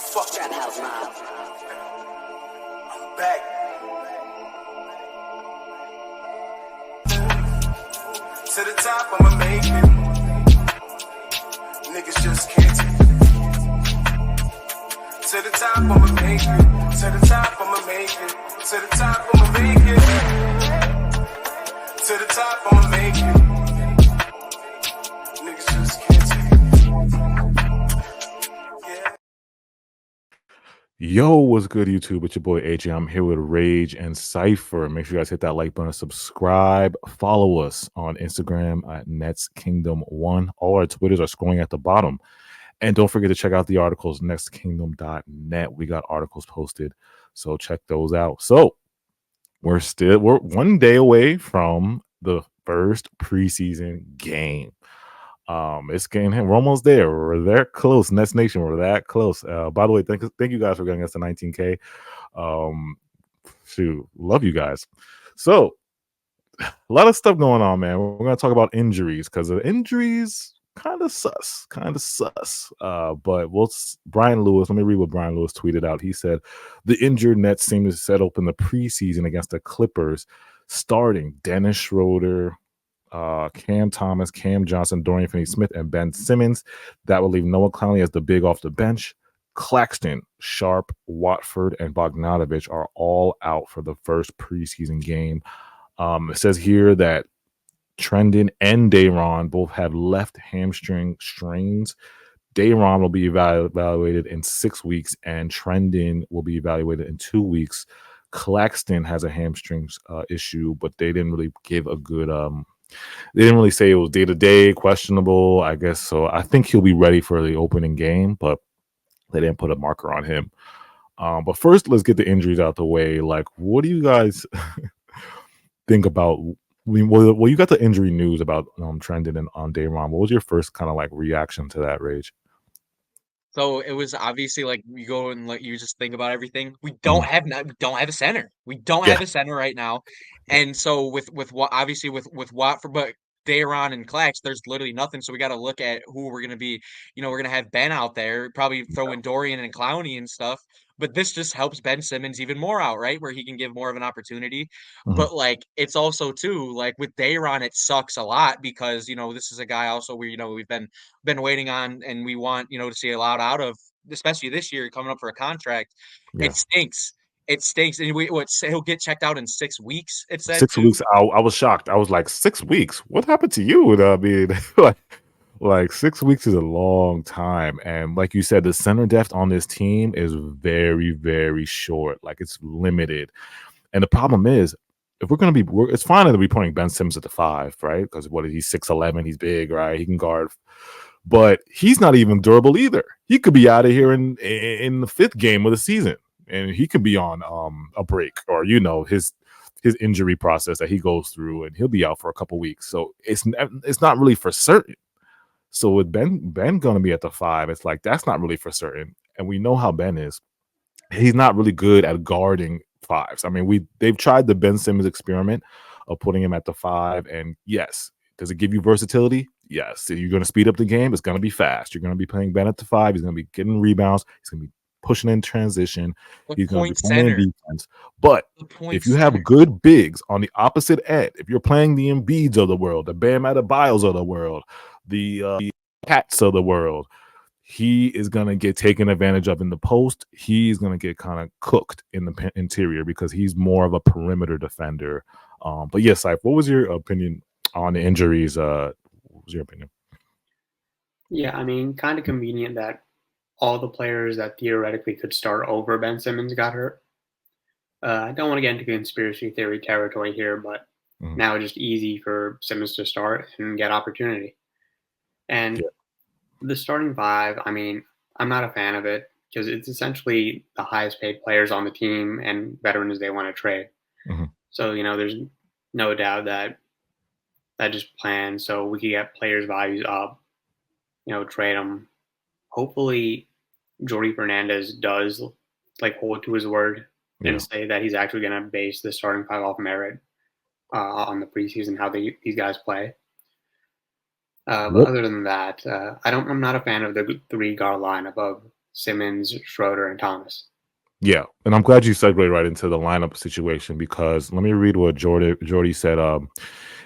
Fuck Trap House Mob. I'm back. To the top, I'ma make it. Niggas just can't take it. To the top, I'ma make it. To the top, I'ma make it. To the top, I'ma make it. To the top, I'ma make it. Niggas just can't take it. Yeah. Yo, what's good, YouTube? It's your boy AJ. I'm here with Rage and Cypher. Make sure you guys hit that like button, subscribe, follow us on Instagram at NetsKingdom1. All our Twitters are scrolling at the bottom. And don't forget to check out the articles, nextkingdom.net. We got articles posted, so check those out. So we're 1 day away from the first preseason game. It's getting him. We're almost there. We're there close. Nets Nation, we're that close. By the way, thank you guys for getting us to 19K. Love you guys. So a lot of stuff going on, man. We're gonna talk about injuries because the injuries kind of sus. But Brian Lewis, let me read what Brian Lewis tweeted out. He said the injured Nets seem to set open the preseason against the Clippers, starting Dennis Schroder, Cam Thomas, Cam Johnson, Dorian Finney-Smith, and Ben Simmons. That will leave Noah Clowney as the big off the bench. Claxton, Sharp, Watford, and Bogdanovic are all out for the first preseason game. It says here that Trendon and Day'Ron both have left hamstring strains. Day'Ron will be evaluated in 6 weeks, and Trendon will be evaluated in 2 weeks. Claxton has a hamstring issue, but they didn't really give a good they didn't really say it was day-to-day, questionable, I guess. So I think he'll be ready for the opening game, but they didn't put a marker on him. But first, let's get the injuries out the way. Like, what do you guys think about? Well, you got the injury news about Trendon and on Day'Ron. What was your first kind of like reaction to that, Rage? So it was obviously like you go and like you just think about everything. We don't have a center. We don't Yeah. have a center right now. And so with what obviously with Watford, but Day'Ron and Clax, there's literally nothing. So we got to look at who we're gonna be. We're gonna have Ben out there, probably throw in Dorian and Clowney and stuff. But this just helps Ben Simmons even more out, right? Where he can give more of an opportunity. But like it's also too like with Day'Ron, it sucks a lot because this is a guy also where we've been waiting on and we want to see a lot out of, especially this year coming up for a contract. Yeah. It stinks. It stinks. And he'll get checked out in 6 weeks, it said 6 too. weeks. I was shocked. I was like, 6 weeks? What happened to you? I mean, like 6 weeks is a long time. And like you said, the center depth on this team is very, very short. Like it's limited. And the problem is, if we're going to be, it's fine to be putting Ben Simmons at the 5, right? Because he's 6'11", he's big, right? He can guard. But he's not even durable either. He could be out of here in the 5th game of the season. And he could be on a break or, his injury process that he goes through, and he'll be out for a couple weeks. So it's not really for certain. So with Ben going to be at the 5, it's like that's not really for certain. And we know how Ben is. He's not really good at guarding 5s. I mean, they've tried the Ben Simmons experiment of putting him at the 5, and yes, does it give you versatility? Yes. So you're going to speed up the game. It's going to be fast. You're going to be playing Ben at the 5. He's going to be getting rebounds. He's going to be pushing in transition. He's going to be playing in defense. But if you have good bigs on the opposite end, if you're playing the Embiids of the world, the Bam Adebayos of the world, the Cats of the world, he is going to get taken advantage of in the post. He's going to get kind of cooked in the interior because he's more of a perimeter defender. But yes, Saif, what was your opinion on the injuries? What was your opinion? Yeah, I mean, kind of convenient that all the players that theoretically could start over Ben Simmons got hurt. I don't want to get into conspiracy theory territory here, but now it's just easy for Simmons to start and get opportunity. And the starting 5, I mean, I'm not a fan of it because it's essentially the highest paid players on the team and veterans they want to trade. So, there's no doubt that just planned so we could get players' values up, trade them. Hopefully, Jordi Fernandez does hold to his word and say that he's actually going to base the starting 5 off merit on the preseason, how these guys play. But other than that, I'm not a fan of the 3 guard lineup of Simmons, Schroder, and Thomas. Yeah, and I'm glad you segued right into the lineup situation because let me read what Jordi said.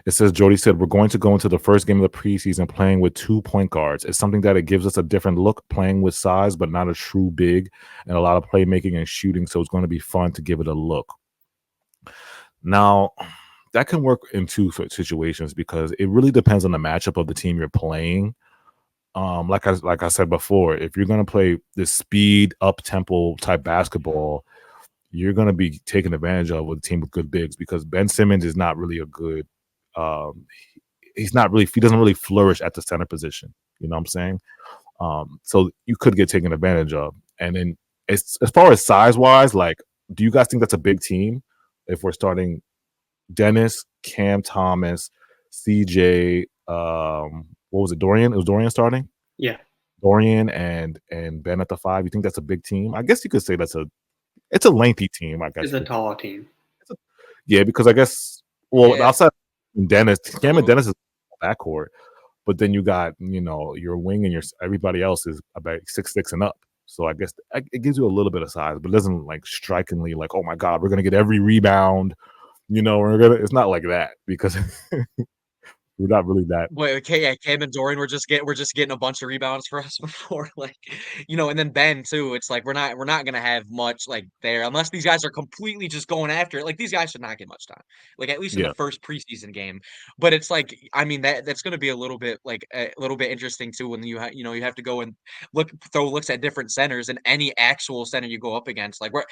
It says Jordi said we're going to go into the first game of the preseason playing with 2 point guards. It's something that it gives us a different look, playing with size, but not a true big, and a lot of playmaking and shooting. So it's going to be fun to give it a look. Now, that can work in two situations because it really depends on the matchup of the team you're playing. Like I said before, if you're going to play this speed up tempo type basketball, you're going to be taken advantage of with a team with good bigs because Ben Simmons is not really a good. He doesn't really flourish at the center position. You know what I'm saying? So you could get taken advantage of. And then as far as size wise, like, do you guys think that's a big team? If we're starting Dennis, Cam Thomas, CJ, what was it? Dorian? It was Dorian starting? Yeah. Dorian and Ben at the 5. You think that's a big team? I guess you could say it's a lengthy team, I guess. It's a tall team. Yeah, because I guess outside Dennis, Cam and Dennis is backcourt, but then you got your wing and everybody else is about 6'6" and up. So I guess it gives you a little bit of size, but it doesn't like strikingly like, oh my god, we're gonna get every rebound. It's not like that because we're not really that. Wait, okay, yeah, Cam and Dorian, we're just getting a bunch of rebounds for us before, like, and then Ben too. It's like we're not gonna have much like there unless these guys are completely just going after it. Like these guys should not get much time, like at least in the first preseason game. But it's like, I mean, that's gonna be a little bit interesting too when you have to go and throw looks at different centers and any actual center you go up against. Like what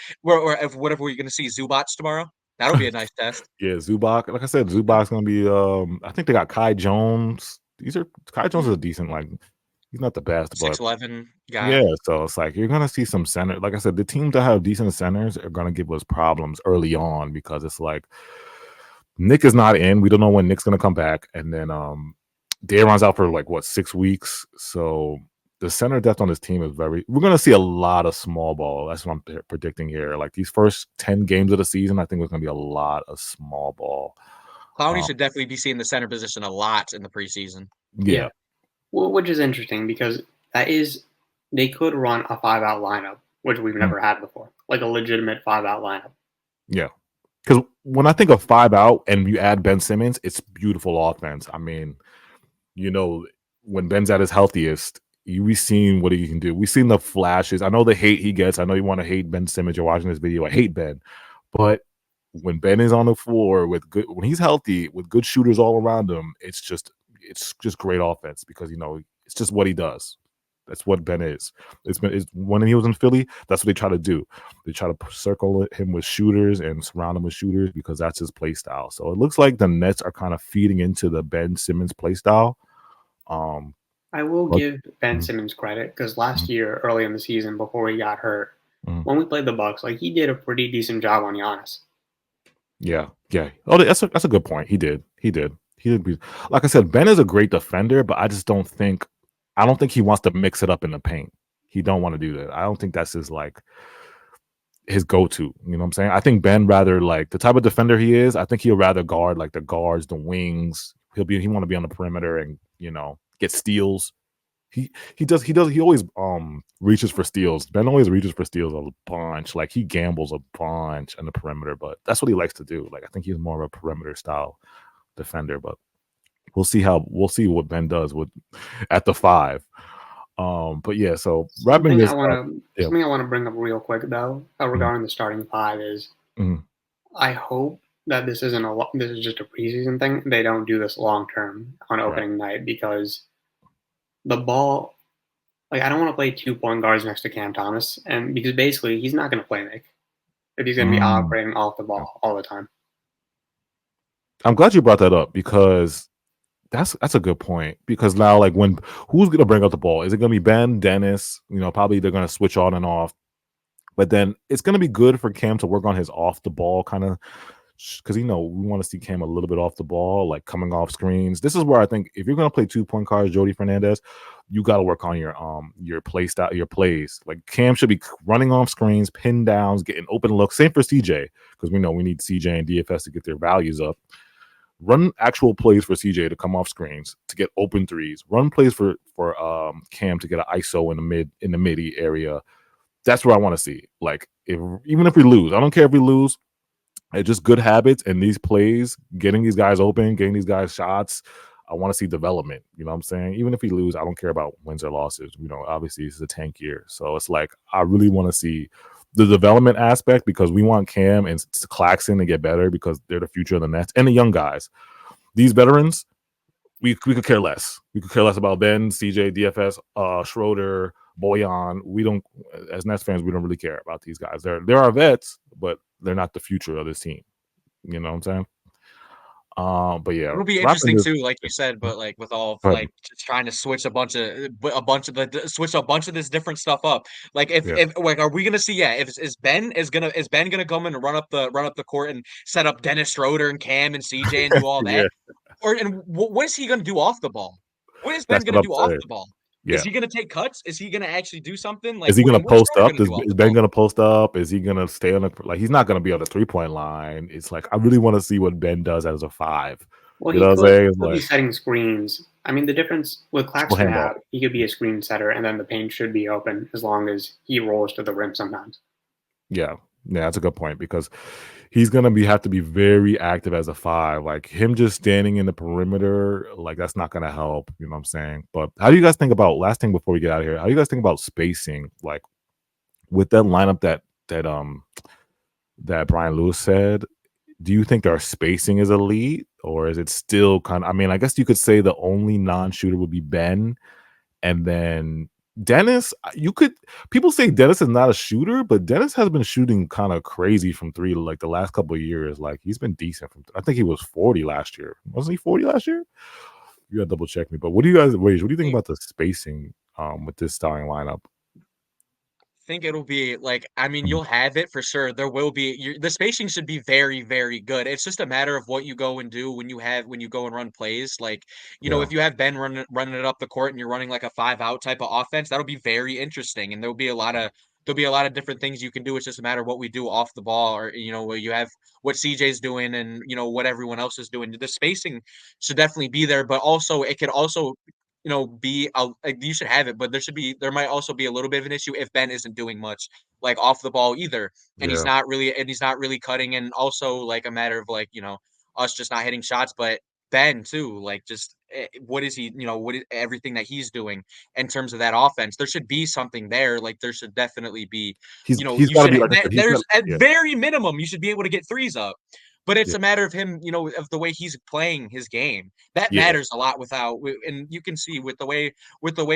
if we're gonna see Zubac tomorrow? That'll be a nice test. Yeah, Zubac. Like I said, Zubac's gonna be. I think they got Kai Jones. Kai Jones is a decent. Like he's not the best, but 6'11" guy. Yeah, so it's like you're gonna see some center. Like I said, the teams that have decent centers are gonna give us problems early on because it's like Nick is not in. We don't know when Nick's gonna come back, and then Daron's out for like 6 weeks. So the center depth on this team is we're going to see a lot of small ball. That's what I'm predicting here. Like these first 10 games of the season, I think there's going to be a lot of small ball. Clowney should definitely be seeing the center position a lot in the preseason. Yeah. Well, which is interesting because they could run a 5-out lineup, which we've never had before, like a legitimate 5-out lineup. Yeah. Because when I think of 5-out and you add Ben Simmons, it's beautiful offense. I mean, when Ben's at his healthiest, we've seen what he can do. We've seen the flashes. I know the hate he gets. I know you want to hate Ben Simmons. You're watching this video. I hate Ben. But when Ben is on the floor when he's healthy with good shooters all around him, it's just great offense because it's just what he does. That's what Ben is. It's when he was in Philly, that's what they try to do. They try to circle him with shooters and surround him with shooters because that's his play style. So it looks like the Nets are kind of feeding into the Ben Simmons play style. I will give Ben Simmons credit because last year, early in the season, before he got hurt, when we played the Bucks, like he did a pretty decent job on Giannis. Yeah. Oh, that's a good point. He did. Like I said, Ben is a great defender, but I don't think he wants to mix it up in the paint. He don't want to do that. I don't think that's his go-to. You know what I'm saying? I think Ben rather like the type of defender he is. I think he'll rather guard like the guards, the wings. He want to be on the perimeter and get steals. He always reaches for steals. Ben always reaches for steals a bunch. Like he gambles a bunch on the perimeter, but that's what he likes to do. Like I think he's more of a perimeter style defender, but we'll see what Ben does at the 5. But yeah, so wrapping this up, something I want to bring up real quick though regarding the starting 5 is I hope that this is just a preseason thing. They don't do this long term on opening night because the ball, like I don't want to play 2 point guards next to Cam Thomas, and because basically he's not going to play make if he's going to be operating off the ball all the time. I'm glad you brought that up because that's a good point. Because now, like, who's going to bring up the ball? Is it going to be Ben, Dennis? Probably they're going to switch on and off. But then it's going to be good for Cam to work on his off the ball kind of, because we want to see Cam a little bit off the ball, like coming off screens. This is where I think if you're going to play 2 point guards, Jordi Fernandez, you got to work on your play style, your plays. Like Cam should be running off screens, pin downs, getting open looks. Same for CJ, because we know we need CJ and DFS to get their values up. Run actual plays for CJ to come off screens to get open threes. Run plays for Cam to get an ISO in the midi area. That's what I want to see. Like even if we lose, I don't care if we lose. It's just good habits and these plays, getting these guys open, getting these guys shots. I want to see development. You know what I'm saying? Even if we lose, I don't care about wins or losses. You know, obviously this is a tank year. So it's like I really want to see the development aspect because we want Cam and Claxton to get better because they're the future of the Nets and the young guys. These veterans, we could care less. We could care less about Ben, CJ, DFS, Schroeder, Boyan. We don't, as Nets fans, we don't really care about these guys. They're our vets, but they're not the future of this team. You know what I'm saying? But yeah, It'll be wrapping interesting this. too, like you said, but like with all of Go ahead. like just trying to switch switch a bunch of this different stuff up. Like Yeah. if like are we gonna see? Yeah, if is Ben gonna come in and run up the court and set up Dennis Schroder and Cam and CJ and do all Yeah, that? Or and what is he gonna do off the ball? What is Ben that's what gonna I'm do off saying. the ball? Is Yeah. he gonna take cuts? Is he gonna actually do something? Is Like he gonna what is post Schroder up? gonna do off Is the Ben ball? gonna post up? Is he gonna stay on the like? He's not gonna be on the 3-point line. It's like I really want to see what Ben does as a 5. Well, You know what I'm saying? It's could be like setting screens. I mean, the difference with triple Claxton handoff. out, he could be a screen setter, and then the paint should be open as long as he rolls to the rim sometimes. Yeah, that's a good point because he's gonna have to be very active as a 5. Like him just standing in the perimeter, like that's not gonna help. You know what I'm saying? But how do you guys think about last thing before we get out of here? How do you guys think about spacing? Like with that lineup that Brian Lewis said, do you think our spacing is elite or is it still kind of, I mean, I guess you could say the only non-shooter would be Ben and then Dennis, you could people say Dennis is not a shooter, but Dennis has been shooting kind of crazy from 3 like the last couple of years. Like he's been decent from I think he was 40 last year. Wasn't he 40 last year? You gotta double check me. But what do you guys what do you think about the spacing with this starting lineup? Think it'll be like I mean, Mhm. you'll have it for sure. There will be the spacing should be very, very good. It's just a matter of what you go and do when you go and run plays. Like, Yeah. if you have Ben running it up the court and you're running like a 5 out type of offense, that'll be very interesting. And there'll be a lot of different things you can do. It's just a matter of what we do off the ball, or where you have what CJ's doing and what everyone else is doing. The spacing should definitely be there, but also it could also be like you should have it, but there might also be a little bit of an issue if Ben isn't doing much like off the ball either, and Yeah. he's not really cutting, and also like a matter of like us just not hitting shots, but Ben too, like just what is he, what is everything that he's doing in terms of that offense? There should be something there. Like there should definitely be, He's you got to should be like I said, he's got there's at yeah. very minimum you should be able to get threes up. But it's Yeah. a matter of him, of the way he's playing his game. That Yeah. matters a lot and you can see with the way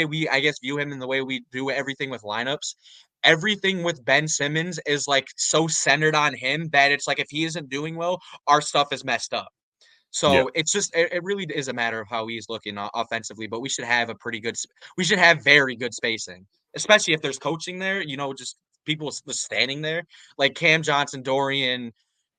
we I guess view him and the way we do everything with lineups. Everything with Ben Simmons is like so centered on him that it's like if he isn't doing well, our stuff is messed up. Yeah. So it's just it really is a matter of how he's looking offensively, but we should have very good spacing, especially if there's coaching there, just people standing there like Cam Johnson, Dorian,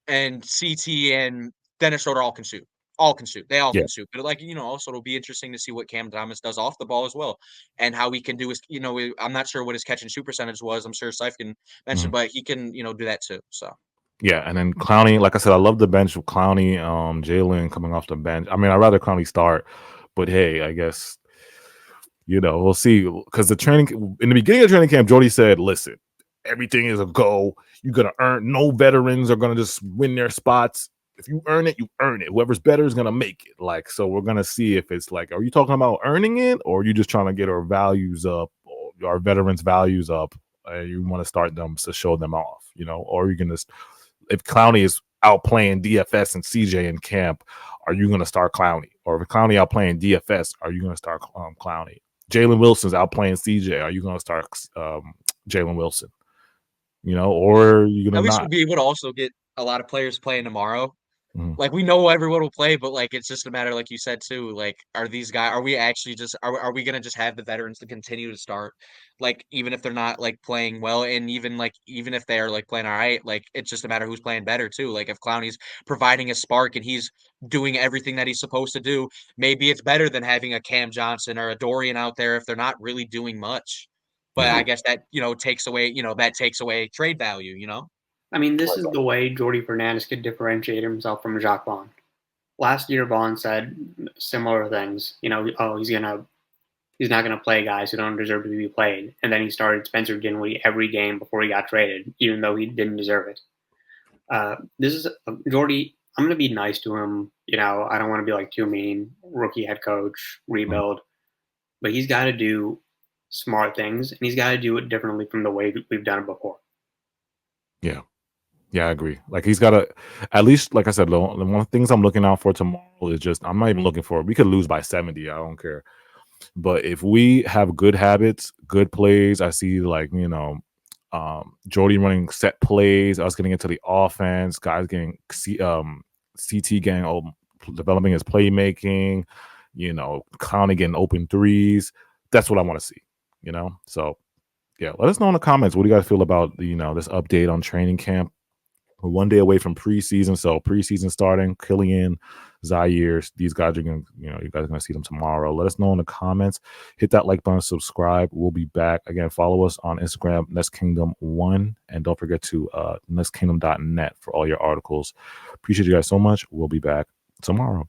and CT and Dennis Schroder all can shoot. All can shoot. They all Yeah. can shoot. But like, also it'll be interesting to see what Cam Thomas does off the ball as well. And how he can do his, I'm not sure what his catch and shoot percentage was. I'm sure Seif can mention, Mhm. but he can, do that too. So Yeah, and then Clowney, like I said, I love the bench with Clowney, Jalen coming off the bench. I mean, I'd rather Clowney start, but hey, I guess we'll see. Because in the beginning of training camp, Jordy said, "Listen, everything is a go. You're gonna earn. No veterans are gonna just win their spots. If you earn it, you earn it. Whoever's better is gonna make it. Like, so we're gonna see if it's like, are you talking about earning it, or are you just trying to get our values up, or our veterans' values up? You want to start them to show them off, or are you gonna if Clowney is outplaying DFS and CJ in camp, are you going to start Clowney? Or if Clowney outplaying DFS, are you going to start Clowney? Jalen Wilson's outplaying CJ, are you going to start Jalen Wilson? Or are you going at to least not? we'll be able to also get a lot of players playing tomorrow. Mhm. Like we know everyone will play, but like it's just a matter, like you said too. Like, are we actually just are we gonna just have the veterans to continue to start? Like even if they're not like playing well, and even if they're like playing all right, like it's just a matter who's playing better too. Like if Clowney's providing a spark and he's doing everything that he's supposed to do, maybe it's better than having a Cam Johnson or a Dorian out there if they're not really doing much. But Yeah. I guess that takes away trade value. I mean, this is the way Jordi Fernandez could differentiate himself from Jacques Vaughn. last year Vaughn said similar things. You know, oh, he's not gonna play guys who don't deserve to be played. And then he started Spencer Dinwiddie every game before he got traded, even though he didn't deserve it. This is Jordy. I'm gonna be nice to him. You know, I don't want to be like too mean. Rookie head coach, rebuild, but he's got to do smart things, and he's got to do it differently from the way we've done it before. Yeah. Yeah, I agree. Like he's got to, at least, like I said, the one of the things I'm looking out for tomorrow is just, I'm not even looking for, we could lose by 70. I don't care. But if we have good habits, good plays, I see like, Jordy running set plays, us getting into the offense, guys getting, CT getting, developing his playmaking, Clowney getting open threes. That's what I want to see, So, yeah, let us know in the comments. What do you guys feel about, this update on training camp? We're 1 day away from preseason, so preseason starting. Killian, Zaire, these guys are gonna, you guys are gonna see them tomorrow. Let us know in the comments. Hit that like button, subscribe. We'll be back again. Follow us on Instagram, Nest Kingdom 1, and don't forget to nestkingdom.net for all your articles. Appreciate you guys so much. We'll be back tomorrow.